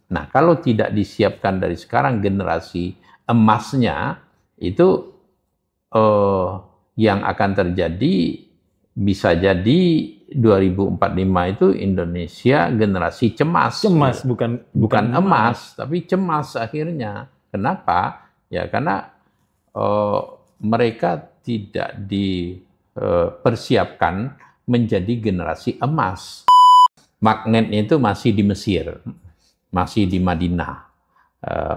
Nah, kalau tidak disiapkan dari sekarang generasi emasnya, itu yang akan terjadi bisa jadi 2045 itu Indonesia generasi cemas. Cemas, bukan emas, tapi cemas akhirnya. Kenapa? Ya karena mereka tidak dipersiapkan menjadi generasi emas. Magnetnya itu masih di Mesir, masih di Madinah.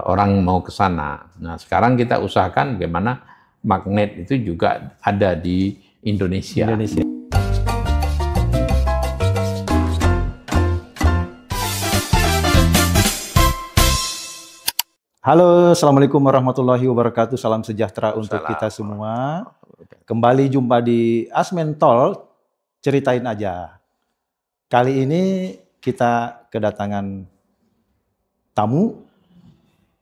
Orang mau ke sana. Nah, sekarang kita usahakan bagaimana magnet itu juga ada di Indonesia. Halo, Assalamualaikum warahmatullahi wabarakatuh. Salam sejahtera untuk kita semua. Kembali jumpa di Asmentol, ceritain aja. Kali ini kita kedatangan tamu,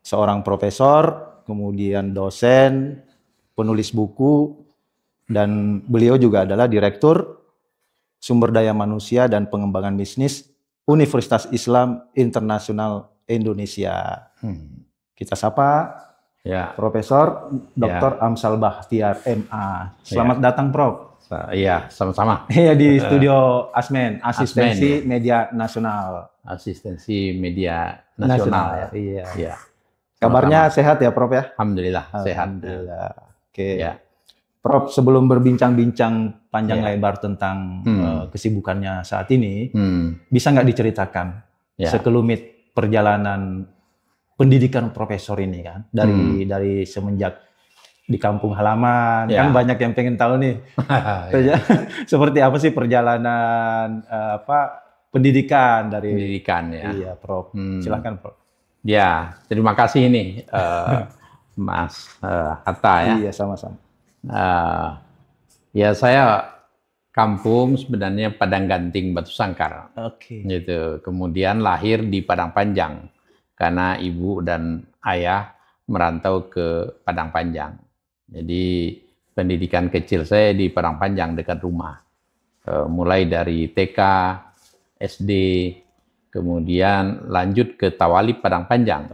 seorang profesor, kemudian dosen, penulis buku, dan beliau juga adalah Direktur Sumber Daya Manusia dan Pengembangan Bisnis Universitas Islam Internasional Indonesia. Kita sapa Profesor Dr. Amsal Bahtiar, MA. Selamat datang, Prof. Iya, sama-sama. Iya, di studio Asmen, Asistensi Media Nasional. Asistensi Media Nasional. Iya. Ya. Kabarnya sehat ya, Prof ya? Alhamdulillah, sehat. Alhamdulillah. Oke. Ya. Prof, sebelum berbincang-bincang panjang lebar tentang kesibukannya saat ini, bisa nggak diceritakan sekelumit perjalanan pendidikan profesor ini kan dari semenjak di kampung halaman kan banyak yang pengen tahu nih seperti apa sih perjalanan pendidikan dari pendidikan ya. Iya, Prof. Silakan, Prof. Ya, terima kasih nih Mas Hatta ya. Iya, sama-sama. Ya saya kampung sebenarnya Padang Ganting Batu Sangkar. Oke. Gitu. Kemudian lahir di Padang Panjang. Karena ibu dan ayah merantau ke Padang Panjang. Jadi pendidikan kecil saya di Padang Panjang dekat rumah. Mulai dari TK, SD, kemudian lanjut ke Tawalib Padang Panjang.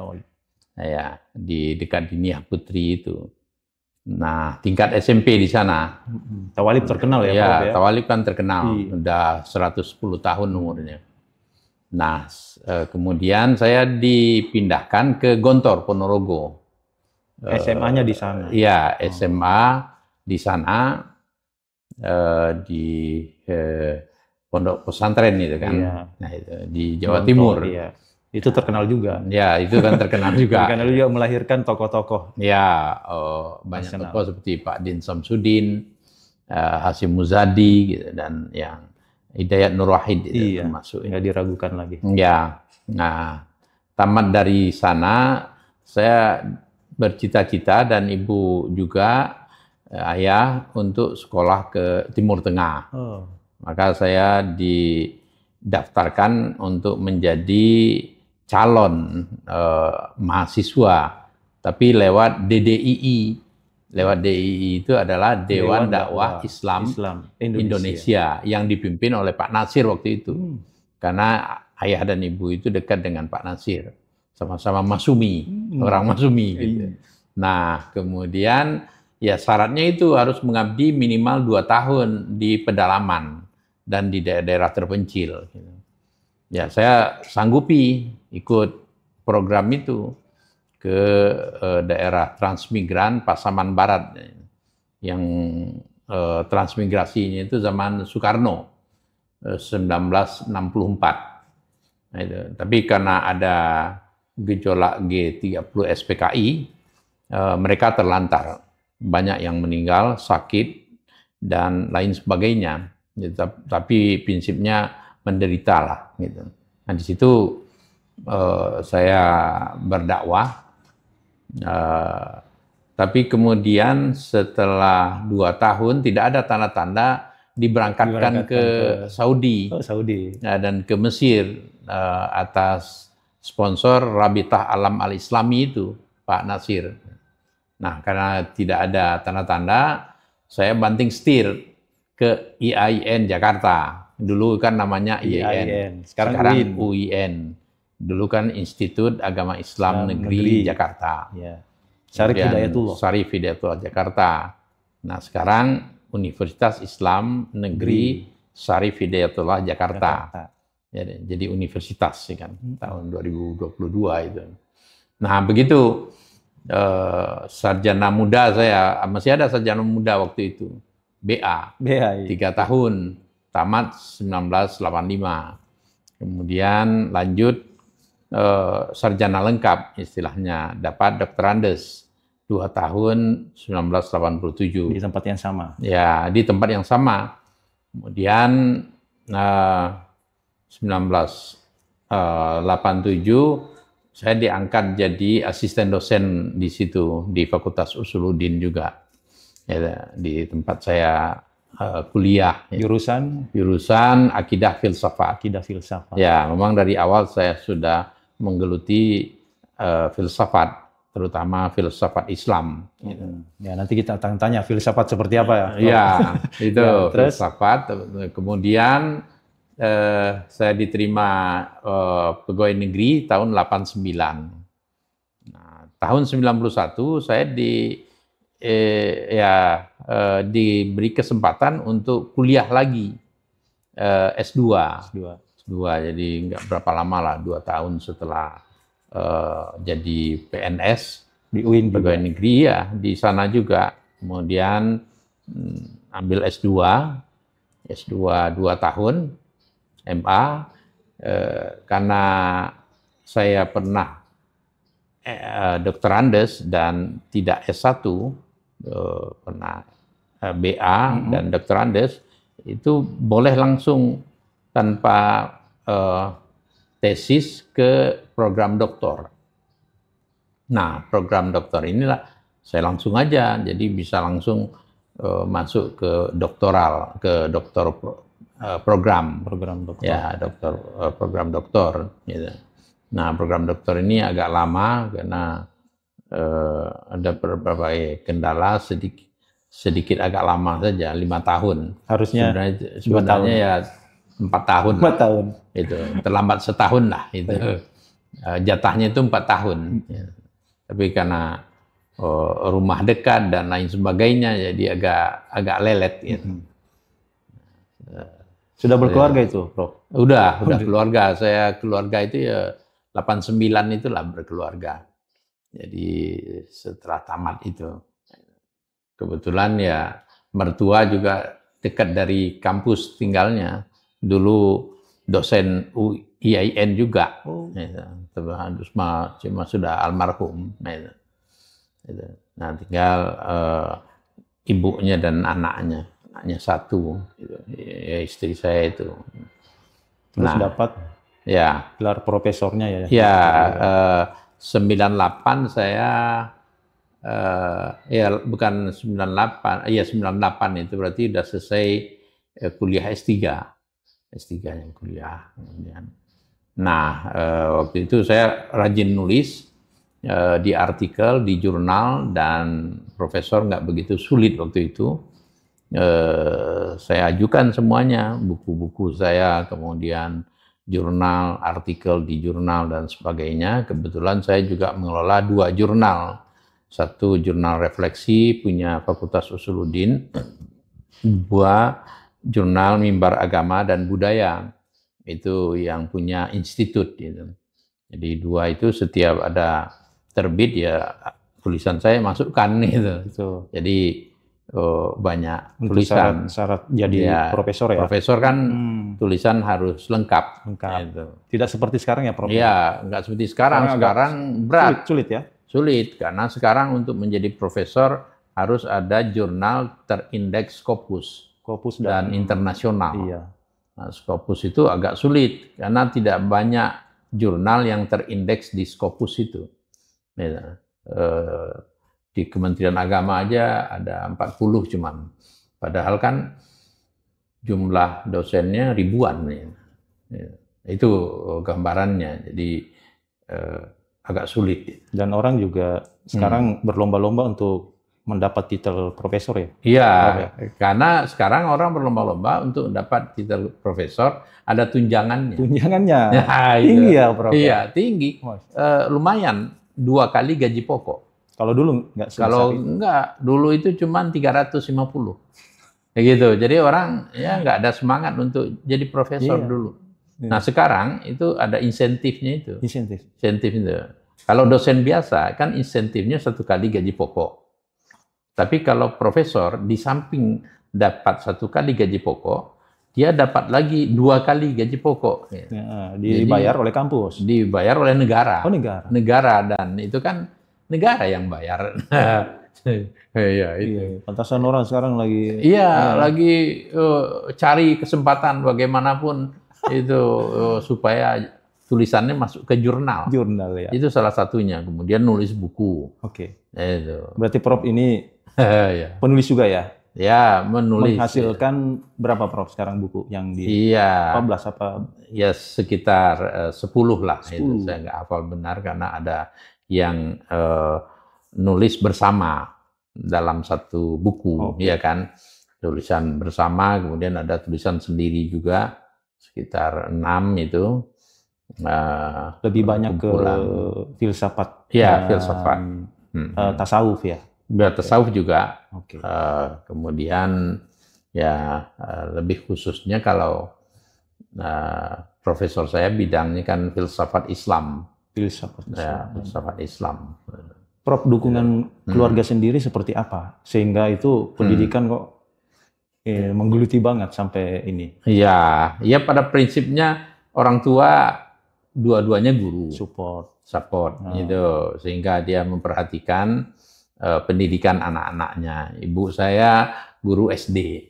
Ya, di dekat Dinia Putri itu. Nah, tingkat SMP di sana. Tawalib terkenal ya, ya, Prof ya? Tawalib kan terkenal. Udah 110 tahun umurnya. Nah, kemudian saya dipindahkan ke Gontor, Ponorogo. SMA-nya di sana? Iya, SMA di sana, di Pondok Pesantren itu kan. Iya. Nah, itu di Jawa Timur. Iya. Itu terkenal juga. Ya, itu kan terkenal juga. Terkenal juga melahirkan tokoh-tokoh. Ya, banyak tokoh seperti Pak Din Samsudin, Hasyim Muzadi, gitu, dan yang Hidayat Nur Wahid itu termasuk. Nggak diragukan lagi. Ya, nah tamat dari sana saya bercita-cita dan ibu juga ayah untuk sekolah ke Timur Tengah. Maka saya didaftarkan untuk menjadi calon mahasiswa, tapi lewat DDII. Lewat DII itu adalah Dewan Dakwah Islam Indonesia yang dipimpin oleh Pak Nasir waktu itu. Karena ayah dan ibu itu dekat dengan Pak Nasir. Sama-sama Masumi, orang Masumi. Gitu. Nah, kemudian ya syaratnya itu harus mengabdi minimal 2 tahun di pedalaman dan di daerah terpencil. Gitu. Ya, saya sanggupi ikut program itu ke daerah transmigran Pasaman Barat yang transmigrasinya itu zaman Soekarno 1964. Nah, itu. Tapi karena ada gejolak G30 SPKI, mereka terlantar, banyak yang meninggal, sakit dan lain sebagainya. Tapi prinsipnya menderita lah. Gitu. Nah di situ saya berdakwah. Tapi kemudian setelah 2 tahun tidak ada tanda-tanda diberangkatkan ke Saudi, dan ke Mesir atas sponsor Rabitah Alam Al-Islami itu, Pak Nasir. Nah, karena tidak ada tanda-tanda, saya banting setir ke IAIN Jakarta. Dulu kan namanya IAIN, sekarang UIN. Dulu kan Institut Agama Islam Negeri Jakarta. Ya. Syarif Hidayatullah. Syarif Hidayatullah Jakarta. Nah, sekarang Universitas Islam Negeri Syarif Hidayatullah Jakarta. Jadi universitas kan tahun 2022 itu. Nah, begitu sarjana muda saya, masih ada sarjana muda waktu itu. BA. 3 tahun, tamat 1985. Kemudian lanjut sarjana lengkap istilahnya, dapat doktorandes 2 tahun 1987. Di tempat yang sama? Ya, di tempat yang sama. Kemudian 1987 saya diangkat jadi asisten dosen di situ, di Fakultas Usuluddin juga. Ya, di tempat saya kuliah. Jurusan Akidah Filsafat. Ya, memang dari awal saya sudah menggeluti filsafat, terutama filsafat Islam. Ya, nanti kita akan tanya filsafat seperti apa ya? Ya, itu ya, filsafat. Kemudian saya diterima pegawai negeri tahun 89. Nah, tahun 91 saya diberi kesempatan untuk kuliah lagi S2. Jadi nggak berapa lama lah, 2 tahun setelah jadi PNS di UIN pegawai negeri ya, di sana juga. Kemudian ambil S2 2 tahun MA, karena saya pernah doktorandes dan tidak S1, pernah BA dan doktorandes, itu boleh langsung tanpa tesis ke program doktor. Nah, program doktor inilah saya langsung aja, jadi bisa langsung masuk ke doktoral, ke program doktor. Ya, program doktor gitu. Nah, program doktor ini agak lama karena ada berbagai kendala, sedikit agak lama saja, 5 tahun. Harusnya sebenarnya ya 4 tahun. 4 tahun. Itu terlambat setahun lah itu. Jatahnya itu 4 tahun. Ya. Tapi karena rumah dekat dan lain sebagainya, jadi agak lelet gitu. Sudah berkeluarga itu, Prof? Udah keluarga. Saya keluarga itu ya 89 itulah berkeluarga. Jadi setelah tamat itu. Kebetulan ya mertua juga dekat dari kampus tinggalnya. Dulu dosen UIN juga. Cuma sudah almarhum. Nah, tinggal ibunya dan anaknya. Anaknya 1, gitu. Ya, istri saya itu. Terus dapat gelar profesornya ya? Ya, 98 saya, ya bukan 98, ya 98 itu berarti udah selesai kuliah S3. S3-nya kuliah. Nah, waktu itu saya rajin nulis di artikel, di jurnal, dan profesor nggak begitu sulit waktu itu. Saya ajukan semuanya, buku-buku saya, kemudian jurnal, artikel di jurnal, dan sebagainya. Kebetulan saya juga mengelola 2 jurnal. Satu jurnal refleksi punya Fakultas Usuluddin, 2 jurnal Mimbar Agama dan Budaya, itu yang punya institut. Gitu. Jadi 2 itu setiap ada terbit ya tulisan saya masukkan gitu. Jadi banyak tulisan. Syarat jadi profesor ya? Profesor kan tulisan harus lengkap. Gitu. Tidak seperti sekarang ya, Prof? Iya, nggak seperti sekarang. Sekarang berat. Sulit ya? Sulit, karena sekarang untuk menjadi profesor harus ada jurnal terindeks Scopus dan internasional. Iya. Nah, Scopus itu agak sulit, karena tidak banyak jurnal yang terindeks di Scopus itu. Di Kementerian Agama aja ada 40 cuman. Padahal kan jumlah dosennya ribuan. Itu gambarannya. Jadi agak sulit. Dan orang juga sekarang berlomba-lomba untuk mendapat titel profesor ya? Iya, karena sekarang orang berlomba-lomba untuk dapat titel profesor, ada tunjangannya. Tunjangannya tinggi ya, Prof? Iya, tinggi. Lumayan, 2 kali gaji pokok. Kalau dulu nggak sebesar Kalau enggak, dulu itu cuma 350. Kayak gitu. Jadi orang ya nggak ada semangat untuk jadi profesor dulu. Nah, sekarang itu ada insentifnya itu. Insentif itu. Kalau dosen biasa kan insentifnya 1 kali gaji pokok. Tapi kalau profesor di samping dapat 1 kali gaji pokok, dia dapat lagi 2 kali gaji pokok. Ya, dibayar oleh kampus. Dibayar oleh negara. Oh, negara. Negara, dan itu kan negara yang bayar. Iya, itu. Iya, pantasan orang sekarang lagi. Iya, lagi cari kesempatan bagaimanapun itu supaya tulisannya masuk ke jurnal. Jurnal ya. Itu salah satunya. Kemudian nulis buku. Oke. Itu. Berarti Prof ini penulis juga ya? Ya, menulis. Menghasilkan berapa, Prof, sekarang buku yang di 14 apa? Ya, sekitar 10 lah. 10. Itu saya nggak hafal benar karena ada yang nulis bersama dalam satu buku, ya kan? Tulisan bersama, kemudian ada tulisan sendiri juga, sekitar 6 itu. Lebih banyak ke filsafat. Ya, filsafat. Tasawuf ya? Tasawuf juga. Kemudian ya lebih khususnya kalau profesor saya bidangnya kan filsafat Islam. Filsafat Islam. Prof, dukungan keluarga sendiri seperti apa? Sehingga itu pendidikan kok menggeluti banget sampai ini. Iya, pada prinsipnya orang tua dua-duanya guru. Support gitu. Sehingga dia memperhatikan pendidikan anak-anaknya. Ibu saya guru SD.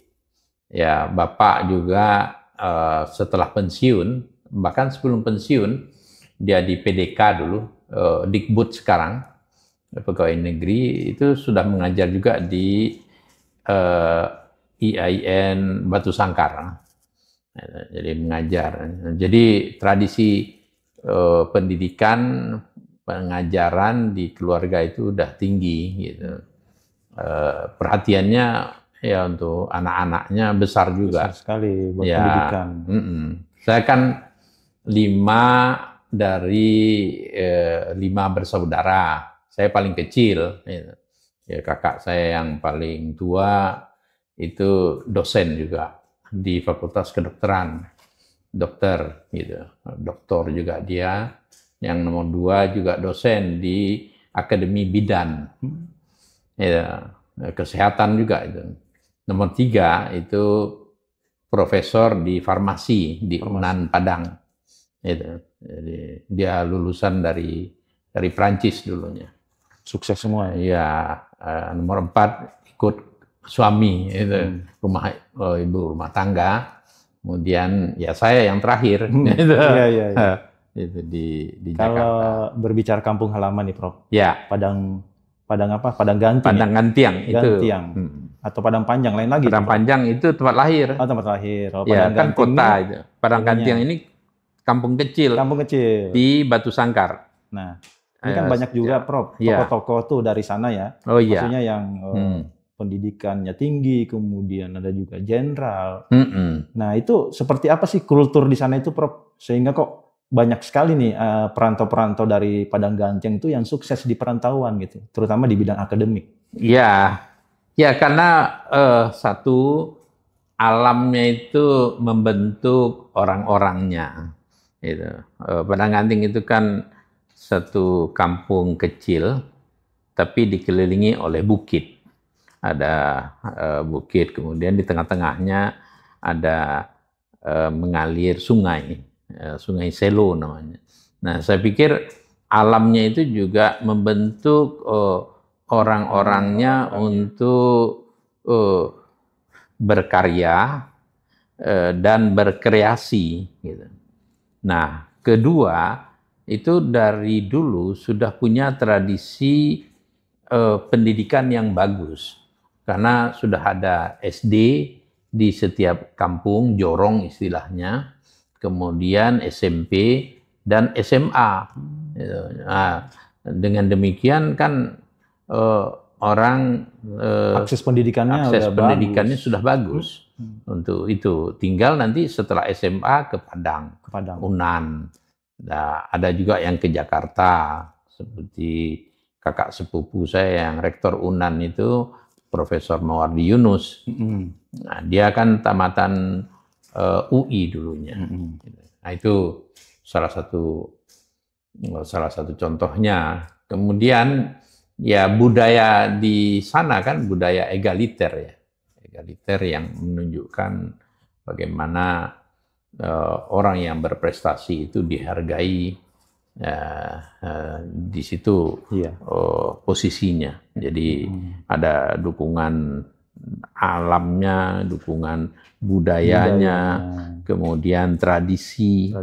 Ya, bapak juga setelah pensiun, bahkan sebelum pensiun, dia di PDK dulu, Dikbud sekarang, pegawai negeri, itu sudah mengajar juga di IAIN Batu Sangkar. Jadi mengajar. Jadi tradisi pendidikan, pengajaran di keluarga itu udah tinggi gitu. Perhatiannya ya untuk anak-anaknya besar juga. Besar sekali buat pendidikan. Saya kan 5 dari 5 bersaudara. Saya paling kecil. Gitu. Ya, kakak saya yang paling tua itu dosen juga di Fakultas Kedokteran. Dokter gitu. Doktor juga dia. Yang nomor 2 juga dosen di Akademi Bidan. Ya, kesehatan juga itu. Nomor 3 itu profesor di farmasi di UNAN Padang. Itu. Jadi dia lulusan dari Prancis dulunya. Sukses semua. Iya. Nomor 4 ikut suami itu ibu rumah tangga. Kemudian ya saya yang terakhir. Iya. Itu di Jakarta. Kalau berbicara kampung halaman nih, Prof. Ya. Padang apa? Padang Gantiang. Padang Gantiang itu. Atau Padang Panjang lain lagi. Padang Panjang itu tempat lahir. Oh, tempat lahir. Oh, Padang kan kota itu. Padang Gantiang ini kampung kecil. Kampung kecil. Di Batu Sangkar. Nah, ini kan banyak juga, Prof, tokoh-tokoh tuh dari sana ya. Oh iya. Maksudnya yang pendidikannya tinggi, kemudian ada juga jenderal. Nah, itu seperti apa sih kultur di sana itu, Prof? Sehingga kok banyak sekali nih perantau-perantau dari Padang Gantiang itu yang sukses di perantauan gitu, terutama di bidang akademik. Ya karena satu, alamnya itu membentuk orang-orangnya. Gitu. Padang Gantiang itu kan satu kampung kecil, tapi dikelilingi oleh bukit. Ada bukit, kemudian di tengah-tengahnya ada mengalir sungai. Sungai Selo namanya. Nah, saya pikir alamnya itu juga membentuk orang-orangnya untuk berkarya dan berkreasi. Gitu. Nah, kedua, itu dari dulu sudah punya tradisi pendidikan yang bagus. Karena sudah ada SD di setiap kampung, jorong istilahnya. Kemudian SMP dan SMA. Nah, dengan demikian kan orang akses pendidikannya sudah bagus untuk itu. Tinggal nanti setelah SMA ke Padang, Unan. Nah, ada juga yang ke Jakarta, seperti kakak sepupu saya yang rektor Unan itu Profesor Mawardi Yunus. Nah, dia kan tamatan UI dulunya. Nah, itu salah satu contohnya. Kemudian ya budaya di sana kan budaya egaliter ya. Egaliter yang menunjukkan bagaimana orang yang berprestasi itu dihargai di situ posisinya. Jadi ada dukungan alamnya, dukungan budayanya, kemudian tradisi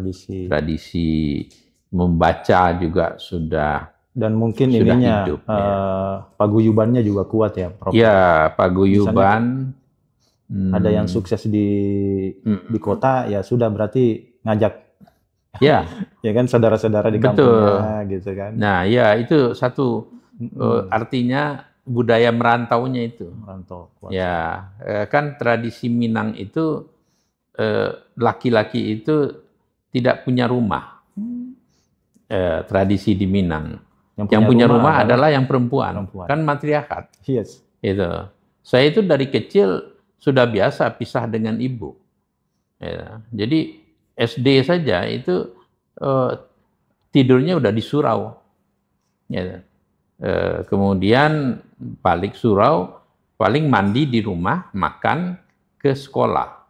membaca juga sudah, dan mungkin ininya hidup, paguyubannya juga kuat ya, Prof. Ya, paguyuban. Ada yang sukses di kota, ya sudah berarti ngajak. Ya, ya kan saudara-saudara di kampungnya, gitu kan. Nah, ya itu satu artinya budaya merantaunya itu. Merantau. Kuat. Ya, kan tradisi Minang itu laki-laki itu tidak punya rumah. Tradisi di Minang. Yang punya rumah adalah yang perempuan. Kan matriarkat. Yes. Itu. Saya itu dari kecil sudah biasa pisah dengan ibu. Ya. Jadi SD saja itu tidurnya udah di surau. Ya. Kemudian balik surau, paling mandi di rumah, makan, ke sekolah.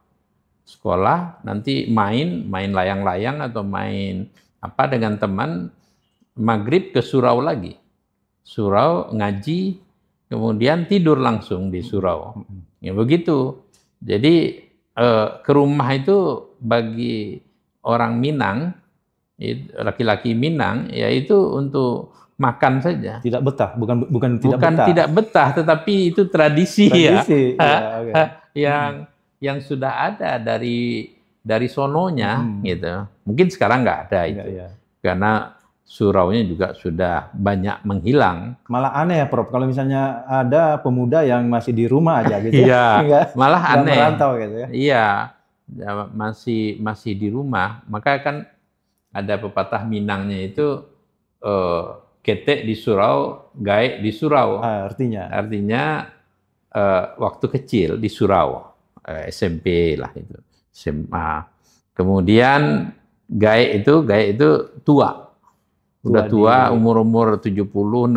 Sekolah nanti main layang-layang atau main apa dengan teman, maghrib ke surau lagi. Surau, ngaji, kemudian tidur langsung di surau. Ya begitu. Jadi ke rumah itu bagi orang Minang, laki-laki Minang, yaitu untuk makan saja. Tidak betah, bukan tidak betah, tetapi itu tradisi ya. Yang sudah ada dari sononya gitu. Mungkin sekarang nggak ada itu. Karena suraunya juga sudah banyak menghilang. Malah aneh ya, Prof, kalau misalnya ada pemuda yang masih di rumah aja gitu. Iya, malah aneh. Merantau gitu ya. Iya, masih di rumah. Maka kan ada pepatah Minangnya itu ketek di surau, gaek di surau. Artinya waktu kecil di surau, SMP lah itu, SMA. Kemudian gaek itu tua. Udah tua, umur 70, 60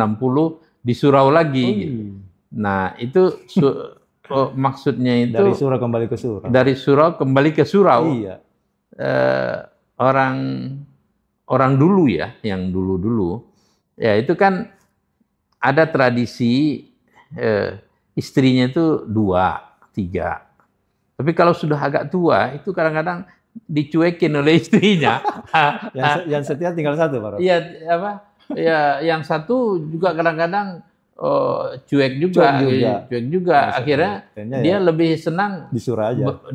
di surau lagi. Gitu. Nah, itu maksudnya itu dari surau kembali ke surau. Dari surau kembali ke surau. Iya. Orang dulu ya, yang dulu ya itu kan ada tradisi istrinya itu 2, 3. Tapi kalau sudah agak tua itu kadang-kadang dicuekin oleh istrinya. yang setia tinggal 1, Pak. Iya, apa? Ya, yang satu juga kadang-kadang cuek juga. Nah, akhirnya dia lebih senang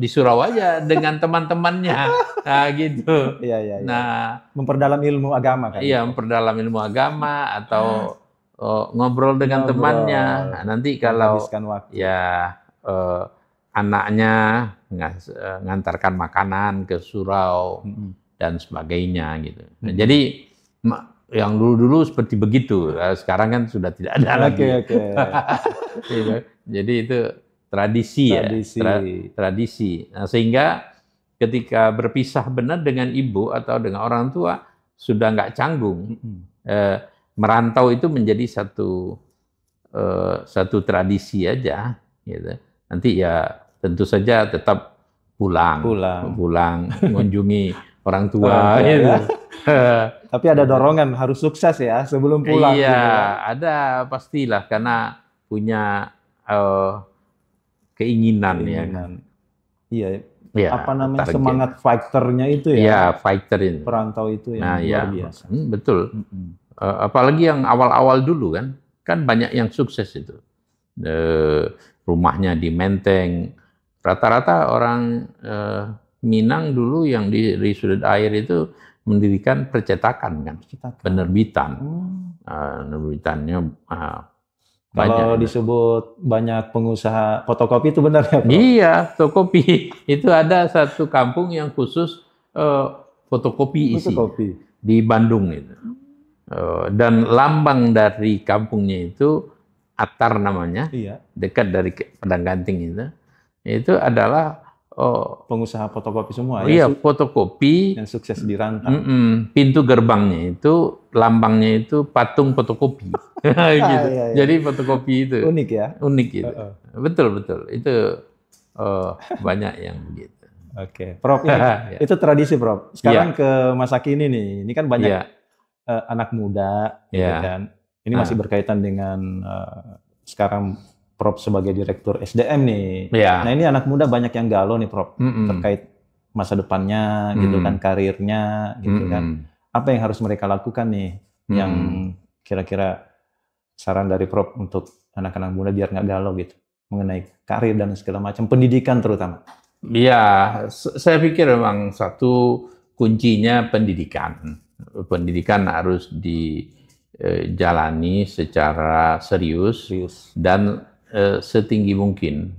di surau aja dengan teman-temannya. Nah, gitu. Iya. Nah, memperdalam ilmu agama kan. Iya, memperdalam ilmu agama atau ngobrol dengan temannya. Nah, nanti kalau ya anaknya ngantarkan makanan ke surau dan sebagainya gitu. Nah, jadi yang dulu seperti begitu, sekarang kan sudah tidak ada lagi. Jadi itu tradisi. Tradisi. Nah, sehingga ketika berpisah benar dengan ibu atau dengan orang tua sudah nggak canggung. Merantau itu menjadi satu tradisi aja. Gitu. Nanti ya tentu saja tetap pulang mengunjungi orang tua. Gitu. Ya. Tapi ada dorongan harus sukses ya sebelum pulang. Iya, gitu. Ada pastilah karena punya keinginan. Ya. Iya. Apa namanya target. Semangat fighternya itu ya? Iya, fighter itu. Perantau itu yang luar biasa. Betul. Apalagi yang awal-awal dulu kan banyak yang sukses itu. Rumahnya di Menteng. Rata-rata orang Minang dulu yang di sudut air itu mendirikan percetakan kan, penerbitan. Penerbitannya Kalau disebut banyak pengusaha fotokopi itu benar ya, Prof? Iya, fotokopi. Itu ada satu kampung yang khusus fotokopi isi di Bandung itu. Dan lambang dari kampungnya itu Atar namanya, dekat dari Padang Ganting itu adalah pengusaha fotokopi semua. Iya, fotokopi yang sukses di Rantang. Pintu gerbangnya itu lambangnya itu patung fotokopi. Gitu. Iya. Jadi fotokopi itu unik ya. Unik gitu. Betul. Itu banyak yang begitu. Oke, Prof. Itu tradisi, Prof. Sekarang ke masa kini nih. Ini kan banyak anak muda, gitu kan. Ini masih berkaitan dengan sekarang Prof sebagai direktur SDM nih. Nah, ini anak muda banyak yang galau nih, Prof, terkait masa depannya, gitu kan, karirnya, gitu kan. Apa yang harus mereka lakukan nih, yang kira-kira saran dari Prof untuk anak-anak muda biar nggak galau gitu, mengenai karir dan segala macam, pendidikan terutama. Iya, saya pikir memang satu kuncinya pendidikan. Pendidikan harus dijalani secara serius. Dan setinggi mungkin,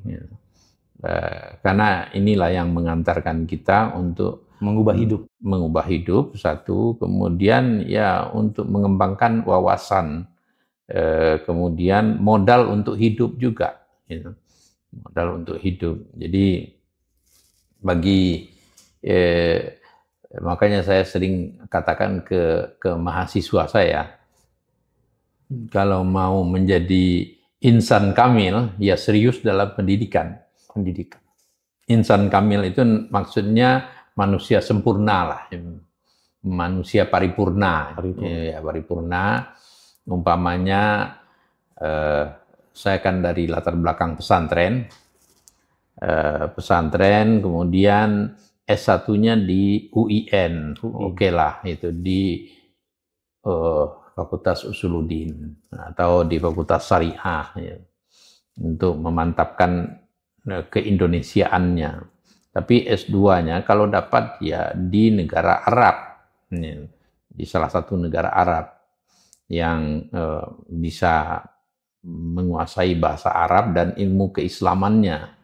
karena inilah yang mengantarkan kita untuk mengubah hidup satu, kemudian ya untuk mengembangkan wawasan, kemudian modal untuk hidup juga, modal untuk hidup. Jadi makanya saya sering katakan ke mahasiswa saya, kalau mau menjadi insan kamil, ya serius dalam pendidikan. Insan kamil itu maksudnya manusia sempurna lah, manusia paripurna. Ya, paripurna. Umpamanya, saya kan dari latar belakang pesantren, kemudian S1-nya di UIN, oke lah, itu di Fakultas Usuluddin atau di Fakultas Syariah, ya, untuk memantapkan keindonesiaannya. Tapi S2-nya kalau dapat ya di negara Arab, ya, di salah satu negara Arab yang bisa menguasai bahasa Arab dan ilmu keislamannya.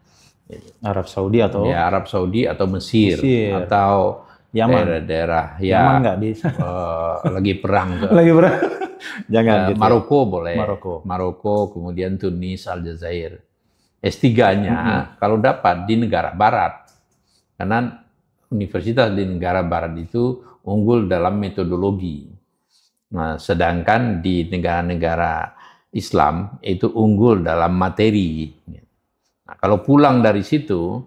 Arab Saudi atau? Ya, Arab Saudi atau Mesir. Atau Yaman. daerah ya Yaman nggak di lagi perang jangan gitu. Maroko boleh. Maroko, kemudian Tunis, Aljazair. S3-nya kalau dapat di negara barat, karena universitas di negara barat itu unggul dalam metodologi. Nah, sedangkan di negara-negara Islam itu unggul dalam materi. Nah, kalau pulang dari situ,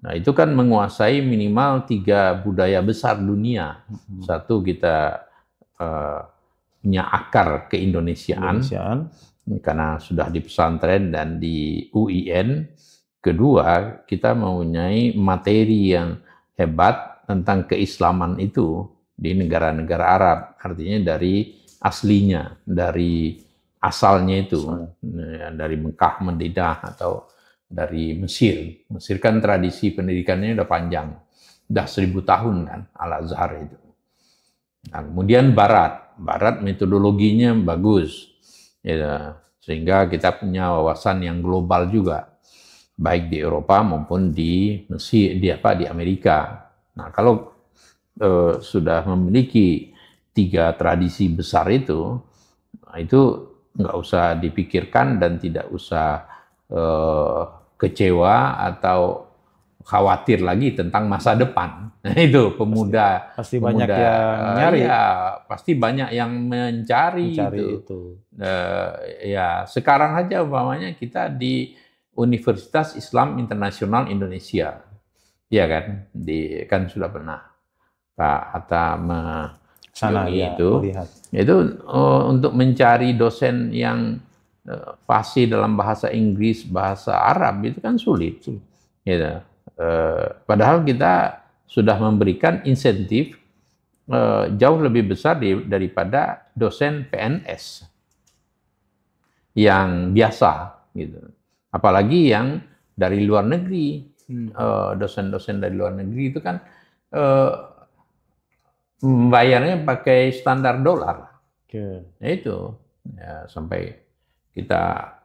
nah itu kan menguasai minimal 3 budaya besar dunia. Satu, kita punya akar keindonesiaan, karena sudah di pesantren dan di UIN. Kedua, kita mempunyai materi yang hebat tentang keislaman itu di negara-negara Arab. Artinya dari aslinya, dari asalnya itu, dari Mekah, Madinah, atau dari Mesir. Mesir kan tradisi pendidikannya udah panjang, udah 1000 tahun kan, Al-Azhar itu. Nah, kemudian Barat metodologinya bagus, ya, sehingga kita punya wawasan yang global juga, baik di Eropa maupun di Mesir, di Amerika. Nah, kalau sudah memiliki 3 tradisi besar itu nggak usah dipikirkan dan tidak usah kecewa atau khawatir lagi tentang masa depan. Nah, itu pemuda pasti banyak yang nyari. Ya, pasti banyak yang mencari itu. Ya, sekarang aja umpamanya kita di Universitas Islam Internasional Indonesia, ya kan, kan sudah pernah Pak Hatta sana itu untuk mencari dosen yang fasih dalam bahasa Inggris, bahasa Arab itu kan sulit. Gitu. Padahal kita sudah memberikan insentif jauh lebih besar daripada dosen PNS yang biasa, gitu. Apalagi yang dari luar negeri, dosen-dosen dari luar negeri itu kan membayarnya pakai standar dolar. Nah, itu ya, sampai Kita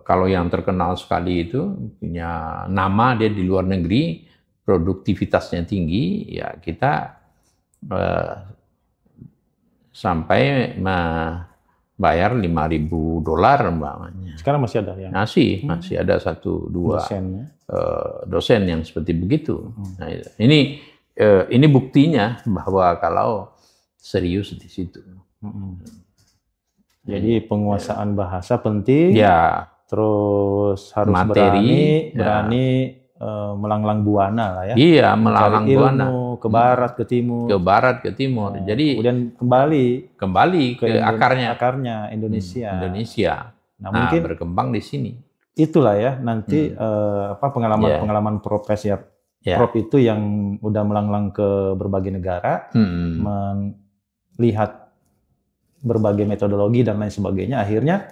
kalau yang terkenal sekali itu punya nama, dia di luar negeri, produktivitasnya tinggi, ya kita sampai bayar $5.000 umpamanya. Sekarang masih ada yang masih ada 1-2 dosen yang seperti begitu. Nah, ini buktinya bahwa kalau serius di situ. Jadi penguasaan bahasa penting. Ya. Terus harus berani melanglang buana lah ya. Iya, melanglang buana ke barat, ke timur. Ke barat, ke timur. Jadi kemudian kembali ke akarnya Indonesia. Nah, mungkin berkembang di sini. Itulah ya nanti pengalaman Profesor Prof itu yang udah melanglang ke berbagai negara, melihat berbagai metodologi dan lain sebagainya, akhirnya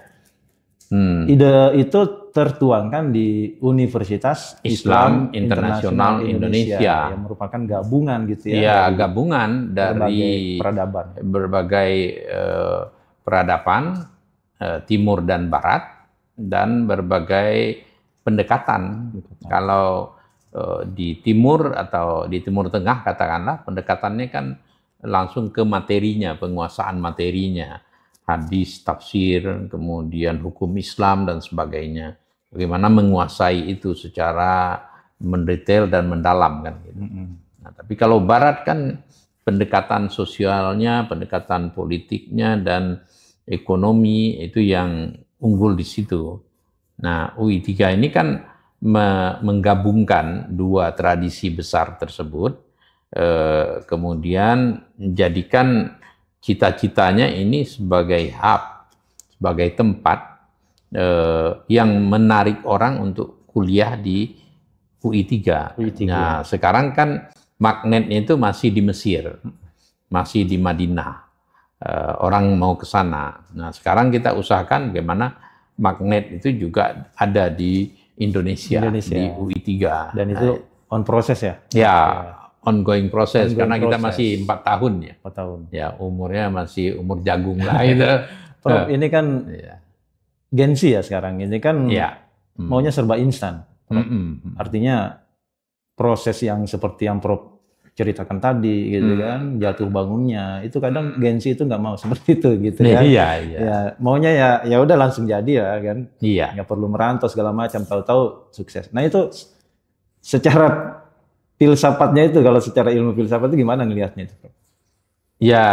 ide itu tertuangkan di Universitas Islam Internasional Indonesia yang merupakan gabungan gitu ya. Iya, gabungan dari berbagai peradaban timur dan barat dan berbagai pendekatan. Kalau di timur atau di Timur Tengah katakanlah pendekatannya kan langsung ke materinya, penguasaan materinya, hadis, tafsir, kemudian hukum Islam dan sebagainya. Bagaimana menguasai itu secara mendetail dan mendalam kan gitu. Nah, tapi kalau barat kan pendekatan sosialnya, pendekatan politiknya dan ekonomi itu yang unggul di situ. Nah, UI3 ini kan menggabungkan dua tradisi besar tersebut. Kemudian menjadikan cita-citanya ini sebagai hub, sebagai tempat yang menarik orang untuk kuliah di UI3. Nah, sekarang kan magnetnya itu masih di Mesir, masih di Madinah. Orang mau ke sana. Nah, sekarang kita usahakan bagaimana magnet itu juga ada di Indonesia. Di UI3. Dan itu on proses ya? Ya. Ongoing proses karena kita masih 4 tahun ya. 4 tahun. Ya, umurnya masih umur jagung lah itu. Prof, ini kan Gen Z ya sekarang. Ini kan maunya serba instan. Artinya proses yang seperti yang Prof ceritakan tadi gitu kan, jatuh bangunnya itu kadang Gen Z itu nggak mau seperti itu gitu ya. Iya. Ya, maunya ya udah langsung jadi ya kan. Iya. Nggak perlu merantau segala macam, tahu-tahu sukses. Nah, itu secara filsafatnya itu, kalau secara ilmu filsafat itu gimana ngelihatnya itu? Ya,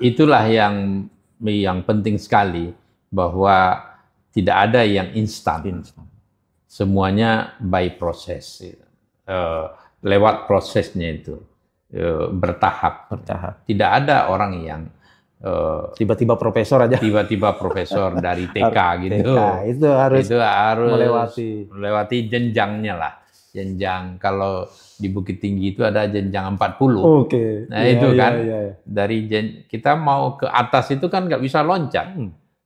itulah yang penting sekali, bahwa tidak ada yang instan. Semuanya by proses. Lewat prosesnya itu. Bertahap. Tidak ada orang yang tiba-tiba profesor aja. Tiba-tiba profesor dari TK gitu. Itu harus melewati jenjangnya lah. Jenjang, kalau di Bukit Tinggi itu ada jenjang 40. Nah itu kan, dari kita mau ke atas itu kan nggak bisa loncat.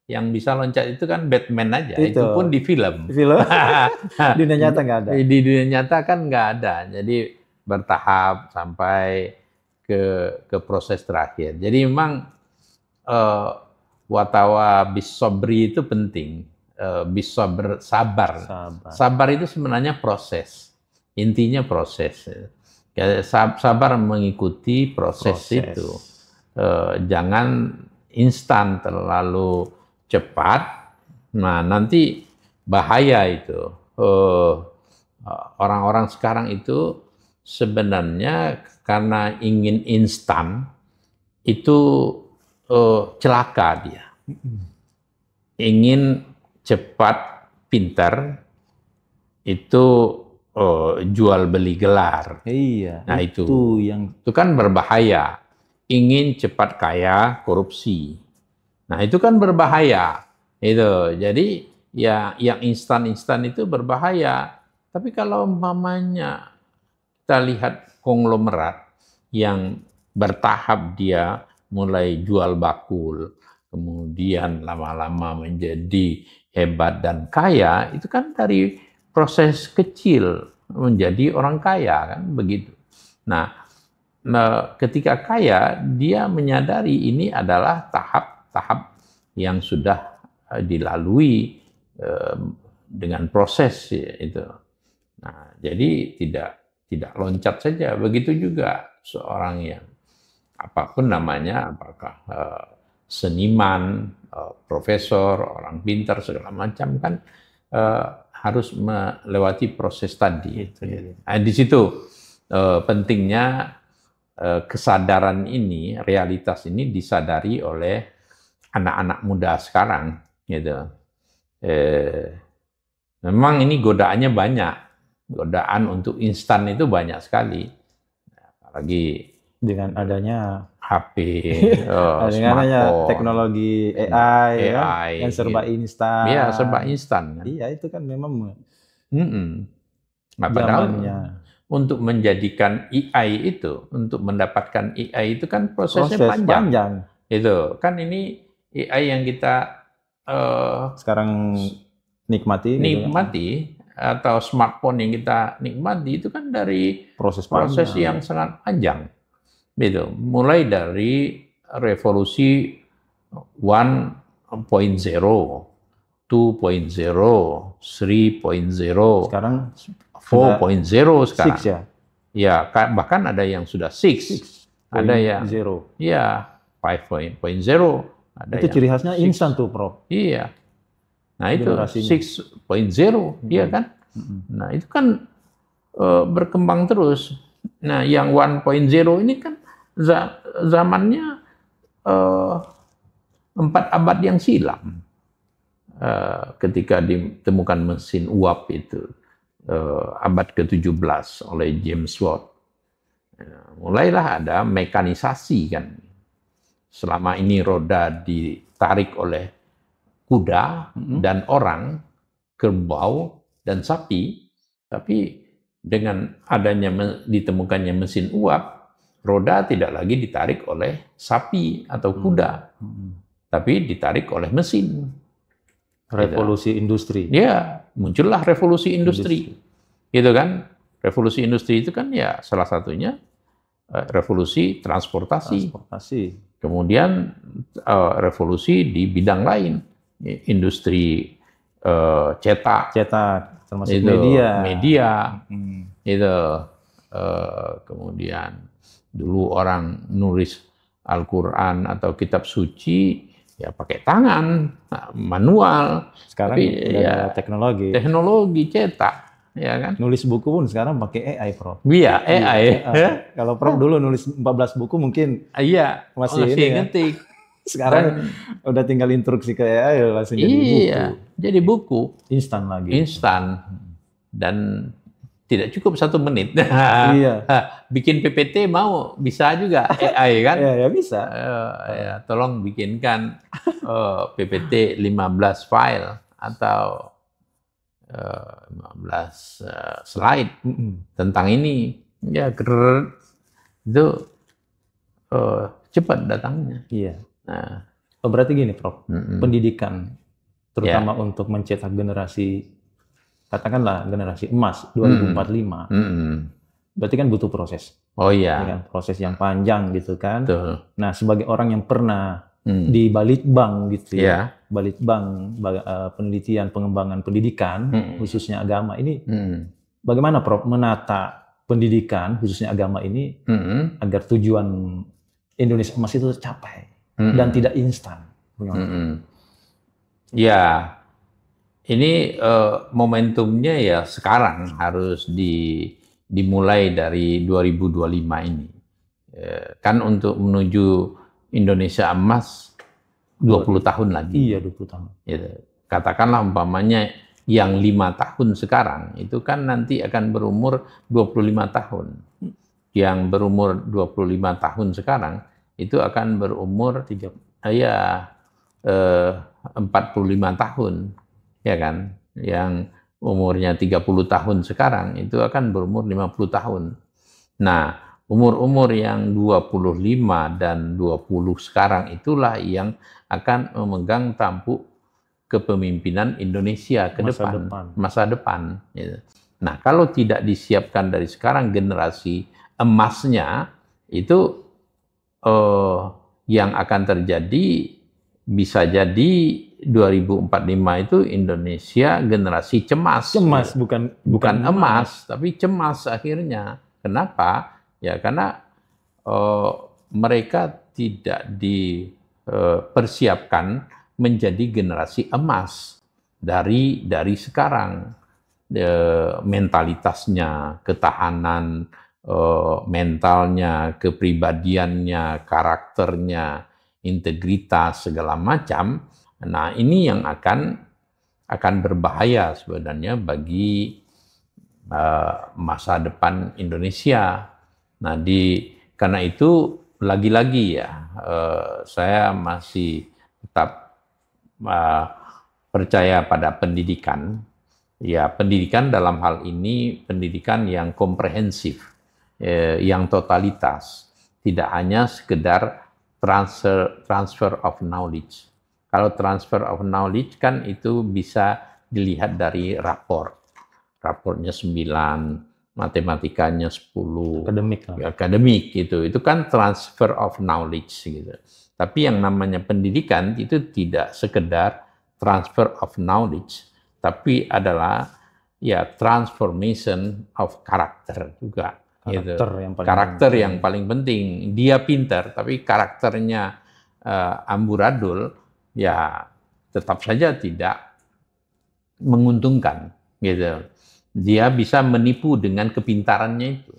Yang bisa loncat itu kan Batman aja, itu pun di film. Di dunia nyata nggak ada. Di dunia nyata kan nggak ada, jadi bertahap sampai ke proses terakhir. Jadi memang watawa bisobri itu penting, sabar itu sebenarnya proses. Intinya proses. Sabar mengikuti proses. Itu. Jangan instan, terlalu cepat. Nah, nanti bahaya itu. Orang-orang sekarang itu sebenarnya karena ingin instan, itu celaka dia. Ingin cepat, pintar, itu jual beli gelar. Iya. Nah itu kan berbahaya. Ingin cepat kaya, korupsi. Nah itu kan berbahaya. Itu. Jadi ya yang instan-instan itu berbahaya. Tapi kalau umpamanya kita lihat konglomerat yang bertahap, dia mulai jual bakul, kemudian lama-lama menjadi hebat dan kaya, itu kan dari proses kecil menjadi orang kaya, kan begitu. Nah, ketika kaya, dia menyadari ini adalah tahap-tahap yang sudah dilalui dengan proses itu. Nah, jadi tidak loncat saja. Begitu juga seorang yang apapun namanya, apakah seniman, profesor, orang pintar segala macam kan harus melewati proses tadi. Nah, di situ pentingnya kesadaran ini, realitas ini disadari oleh anak-anak muda sekarang, gitu. Memang ini godaannya banyak, godaan untuk instan itu banyak sekali, apalagi dengan adanya HP, dengan adanya teknologi AI, kan, yang serba gitu. instan. Iya, serba instan. Kan? Iya, itu kan memang Nah, padahal untuk menjadikan AI itu, untuk mendapatkan AI itu kan prosesnya panjang. Itu kan ini AI yang kita sekarang nikmati gitu kan? Atau smartphone yang kita nikmati itu kan dari proses yang sangat panjang. Gitu. Mulai dari revolusi 1.0, 2.0, 3.0, sekarang 4.0 sekarang. 6 ya? Ya, bahkan ada yang sudah 6. Ada yang 0. Ya, 5.0. Itu ciri khasnya instan tuh, Prof. Iya. Nah, itu 6.0, iya kan? Nah, itu kan berkembang terus. Nah, yang 1.0 ini kan zamannya 4 abad yang silam. Ketika ditemukan mesin uap itu, abad ke-17 oleh James Watt. Mulailah ada mekanisasi kan. Selama ini roda ditarik oleh kuda dan orang, kerbau dan sapi, tapi dengan adanya ditemukannya mesin uap, roda tidak lagi ditarik oleh sapi atau kuda, tapi ditarik oleh mesin. Revolusi industri. Ya, muncullah revolusi industri. Gitu kan? Revolusi industri itu kan ya salah satunya revolusi transportasi. Kemudian revolusi di bidang lain. Industri cetak termasuk itu, media. Itu kemudian dulu orang nulis Al-Quran atau kitab suci ya pakai tangan, manual. Sekarang ya teknologi cetak, ya kan? Nulis buku pun sekarang pakai AI, Prof. Iya, AI. Kalau Prof dulu nulis 14 buku mungkin masih ngetik. Sekarang udah tinggal instruksi ke AI langsung jadi buku. Jadi buku. Instan lagi. Instan. Dan tidak cukup 1 menit. Bikin PPT mau bisa juga AI kan? Ya bisa. Tolong bikinkan PPT 15 file atau 15 slide tentang ini. Ya, itu cepat datangnya. Iya. Nah, berarti gini, Prof. Pendidikan, terutama untuk mencetak generasi, katakanlah generasi emas 2045, berarti kan butuh proses. Oh iya. Dengan proses yang panjang gitu kan. Betul. Nah, sebagai orang yang pernah di Balitbang gitu ya, Balitbang penelitian pengembangan pendidikan khususnya agama ini, bagaimana Prof menata pendidikan khususnya agama ini agar tujuan Indonesia emas itu tercapai dan tidak instan? Ya, ini momentumnya ya sekarang harus dimulai dari 2025 ini. Kan untuk menuju Indonesia emas 20 tahun lagi. Iya, 20 tahun. Katakanlah umpamanya yang 5 tahun sekarang, itu kan nanti akan berumur 25 tahun. Yang berumur 25 tahun sekarang, itu akan berumur 45 tahun. Ya kan? Yang umurnya 30 tahun sekarang, itu akan berumur 50 tahun. Nah, umur-umur yang 25 dan 20 sekarang itulah yang akan memegang tampuk kepemimpinan Indonesia ke masa depan. Nah, kalau tidak disiapkan dari sekarang generasi emasnya, itu yang akan terjadi bisa jadi 2045 itu Indonesia generasi cemas. Cemas, bukan emas, tapi cemas akhirnya. Kenapa? Ya karena mereka tidak dipersiapkan menjadi generasi emas dari sekarang. Mentalitasnya, ketahanan mentalnya, kepribadiannya, karakternya, integritas segala macam. Nah, ini yang akan berbahaya sebenarnya bagi masa depan Indonesia. Nah, karena itu lagi-lagi ya, saya masih tetap percaya pada pendidikan. Ya, pendidikan dalam hal ini pendidikan yang komprehensif, yang totalitas, tidak hanya sekedar transfer of knowledge. Kalau transfer of knowledge kan itu bisa dilihat dari raportnya 9, matematikanya 10, akademik gitu. Itu kan transfer of knowledge gitu. Tapi yang namanya pendidikan itu tidak sekedar transfer of knowledge, tapi adalah ya transformation of karakter juga. Karakter yang paling penting. Dia pintar, tapi karakternya amburadul, ya tetap saja tidak menguntungkan. Gitu. Dia bisa menipu dengan kepintarannya itu.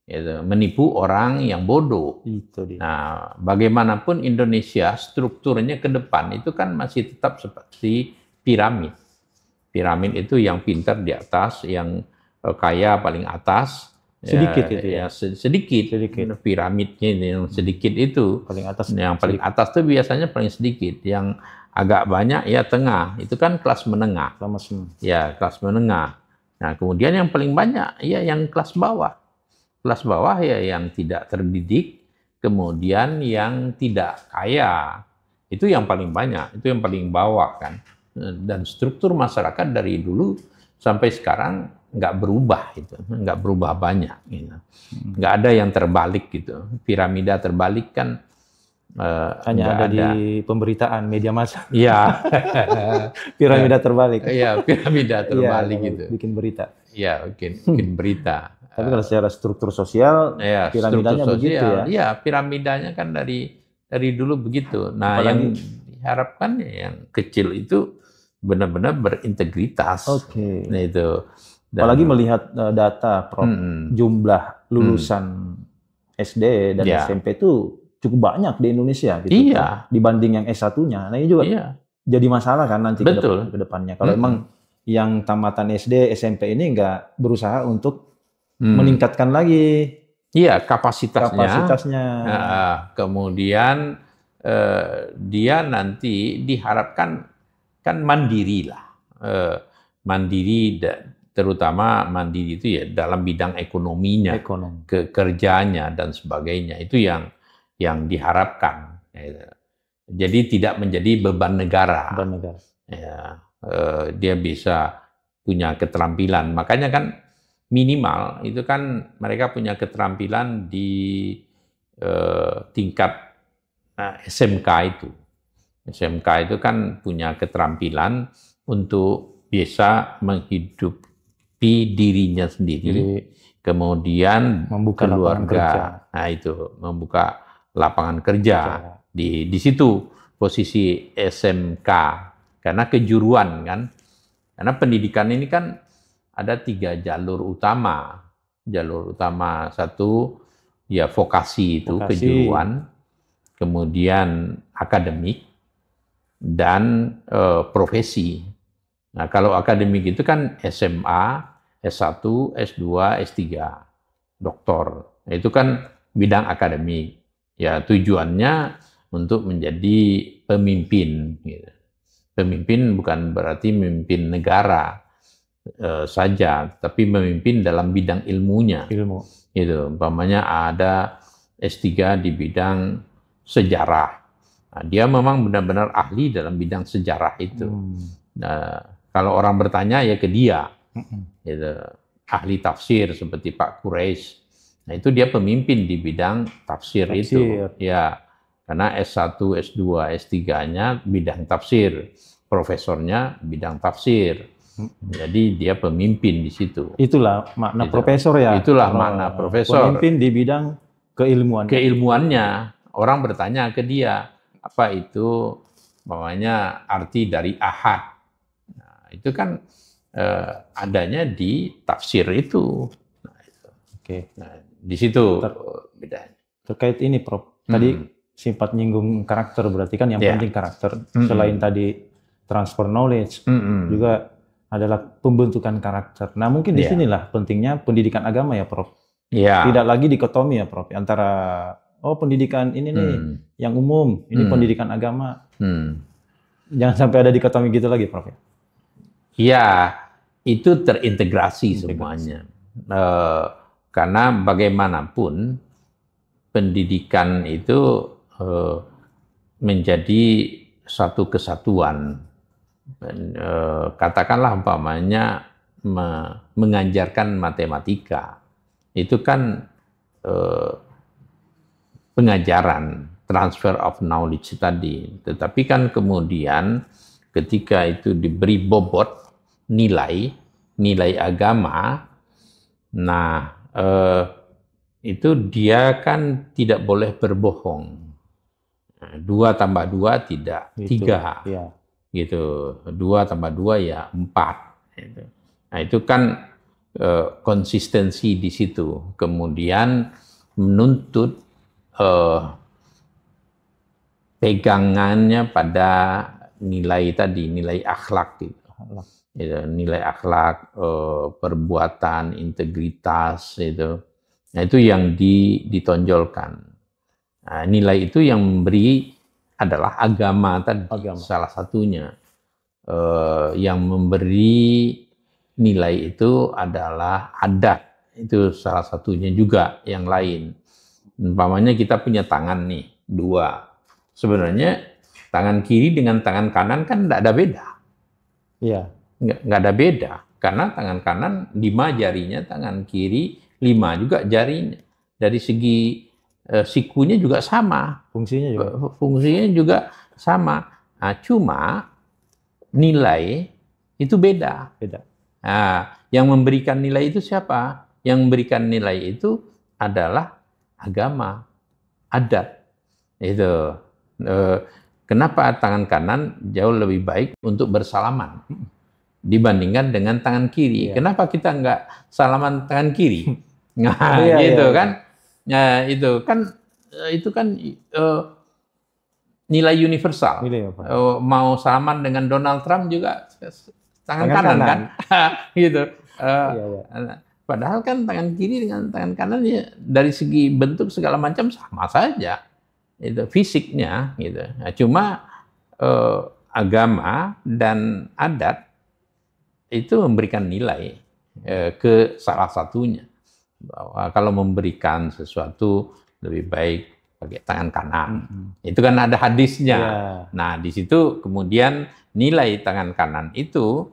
Gitu. Menipu orang yang bodoh. Itu dia. Nah, bagaimanapun Indonesia strukturnya ke depan itu kan masih tetap seperti piramid. Piramid itu yang pintar di atas, yang kaya paling atas. Sedikit itu ya. Sedikit. Piramidnya yang sedikit itu. Paling atas. Yang paling atas itu biasanya paling sedikit. Yang agak banyak ya tengah. Itu kan kelas menengah. Ya, kelas menengah. Nah, kemudian yang paling banyak ya yang kelas bawah. Kelas bawah ya yang tidak terdidik, kemudian yang tidak kaya. Itu yang paling banyak, itu yang paling bawah kan. Dan struktur masyarakat dari dulu sampai sekarang nggak berubah gitu, nggak berubah banyak gitu. Nggak ada yang terbalik gitu. Piramida terbalik kan hanya ada di pemberitaan media massa. Iya. Piramida terbalik. Iya, piramida terbalik gitu. Bikin berita. Iya, bikin berita. Tapi kalau secara struktur sosial, ya, piramidanya struktur begitu sosial, ya. Iya, piramidanya kan dari dulu begitu. Nah, yang diharapkan yang kecil itu benar-benar berintegritas. Oke. Nah, itu. Apalagi melihat data, Prof, jumlah lulusan SD dan SMP itu cukup banyak di Indonesia gitu. Iya. Dibanding yang S1-nya. Nah, ini juga jadi masalah kan nanti ke depannya. Kalau emang yang tamatan SD, SMP ini nggak berusaha untuk meningkatkan lagi kapasitasnya. Kemudian dia nanti diharapkan kan mandiri lah. Mandiri, terutama mandiri itu ya dalam bidang ekonominya, kerjanya dan sebagainya. Itu yang diharapkan. Jadi tidak menjadi beban negara. Ya, dia bisa punya keterampilan. Makanya kan minimal itu kan mereka punya keterampilan di tingkat SMK itu. SMK itu kan punya keterampilan untuk bisa menghidupi dirinya sendiri, kemudian membuka keluarga. Nah itu membuka lapangan kerja. Di situ posisi SMK, karena kejuruan kan. Karena pendidikan ini kan ada 3 jalur utama. Jalur utama satu ya vokasi itu, kejuruan, kemudian akademik dan profesi. Nah, kalau akademik itu kan SMA, S1, S2, S3, doktor. Itu kan bidang akademik. Ya, tujuannya untuk menjadi pemimpin. Gitu. Pemimpin bukan berarti memimpin negara saja, tapi memimpin dalam bidang ilmunya. Gitu. Umpamanya ada S3 di bidang sejarah. Nah, dia memang benar-benar ahli dalam bidang sejarah itu. Nah, kalau orang bertanya ya ke dia, gitu. Ahli tafsir seperti Pak Quraisy. Nah itu dia pemimpin di bidang tafsir itu, ya Karena S1, S2, S3-nya bidang tafsir, profesornya bidang tafsir. Jadi dia pemimpin di situ. Itulah makna profesor ya. Itulah makna profesor. Pemimpin di bidang keilmuan. Keilmuannya. Orang bertanya ke dia, apa itu namanya arti dari ahad. Nah, itu kan adanya di tafsir itu. Nah, itu. Oke. Nah, di situ bedanya. Terkait ini, Prof. Tadi sempat nyinggung karakter, berarti kan yang penting karakter. Selain tadi transfer knowledge, juga adalah pembentukan karakter. Nah, mungkin di sinilah pentingnya pendidikan agama ya, Prof. Tidak lagi dikotomi ya, Prof. Antara pendidikan ini nih yang umum, ini pendidikan agama. Jangan sampai ada dikotomi gitu lagi, Prof. Iya, itu terintegrasi semuanya. Karena bagaimanapun pendidikan itu menjadi satu kesatuan. Katakanlah umpamanya mengajarkan matematika, itu kan pengajaran, transfer of knowledge tadi. Tetapi kan kemudian ketika itu diberi bobot nilai agama, nah itu dia kan tidak boleh berbohong. 2 tambah 2 tidak 3. Ya. Gitu. 2 tambah 2 ya 4. Gitu. Nah itu kan konsistensi di situ. Kemudian menuntut pegangannya pada nilai tadi, nilai akhlak gitu. Nilai akhlak, perbuatan, integritas itu. Nah itu yang ditonjolkan. Nah, nilai itu yang memberi adalah agama tadi, salah satunya. Yang memberi nilai itu adalah adat, itu salah satunya juga yang lain. Umpamanya kita punya tangan nih, 2. Sebenarnya tangan kiri dengan tangan kanan kan tidak ada beda. Iya. Nggak ada beda, karena tangan kanan 5 jarinya, tangan kiri 5 juga jarinya. Dari segi sikunya juga sama. Fungsinya juga sama. Nah, cuma nilai itu beda. Nah, yang memberikan nilai itu siapa? Yang memberikan nilai itu adalah agama, adat. Itu. Kenapa tangan kanan jauh lebih baik untuk bersalaman dibandingkan dengan tangan kiri? Kenapa kita nggak salaman tangan kiri? Nah, gitu kan? Nah, itu kan nilai universal. Mau salaman dengan Donald Trump juga tangan kanan kan? Gitu. Padahal kan tangan kiri dengan tangan kanan ya dari segi bentuk segala macam sama saja. Itu fisiknya gitu. Nah, cuma agama dan adat itu memberikan nilai ke salah satunya. Bahwa kalau memberikan sesuatu lebih baik pakai tangan kanan. Itu kan ada hadisnya. Nah, di situ kemudian nilai tangan kanan itu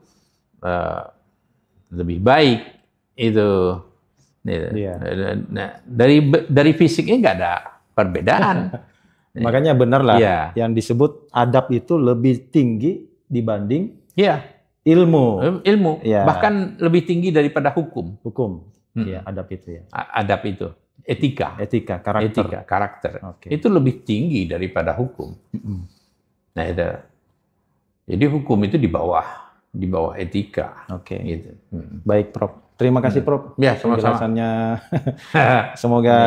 lebih baik itu. Nah, dari fisiknya nggak ada perbedaan. Makanya benar lah yang disebut adab itu lebih tinggi dibanding ilmu. Bahkan lebih tinggi daripada hukum. Adab itu ya. Adab itu etika, karakter. Itu lebih tinggi daripada hukum. Nah itu. Jadi hukum itu di bawah etika. Gitu. Baik, Prof. Terima kasih, Prof. Ya, sama-sama. Penjelasannya. Semoga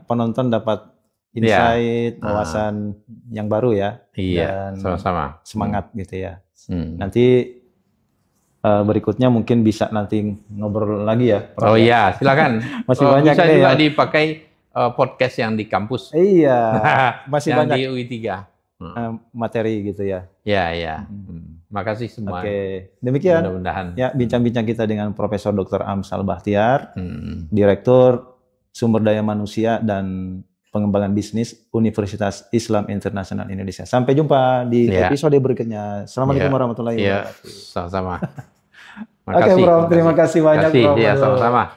penonton dapat insight, wawasan yang baru ya. Iya, sama-sama. Semangat gitu ya. Nanti berikutnya mungkin bisa nanti ngobrol lagi ya, Prof. Oh iya, silakan. Masih banyak bisa juga dipakai podcast yang di kampus. Iya, masih yang banyak di UI 3. materi gitu ya. Iya. Makasih semua. Demikian. Mudah-mudahan. Ya, bincang-bincang kita dengan Profesor Dr. Amsal Bahtiar, Direktur Sumber Daya Manusia dan Pengembangan Bisnis Universitas Islam Internasional Indonesia. Sampai jumpa di episode berikutnya. Assalamualaikum warahmatullahi wabarakatuh. Sama-sama. Oke, Prof. Terima kasih banyak, Prof. Iya, sama-sama.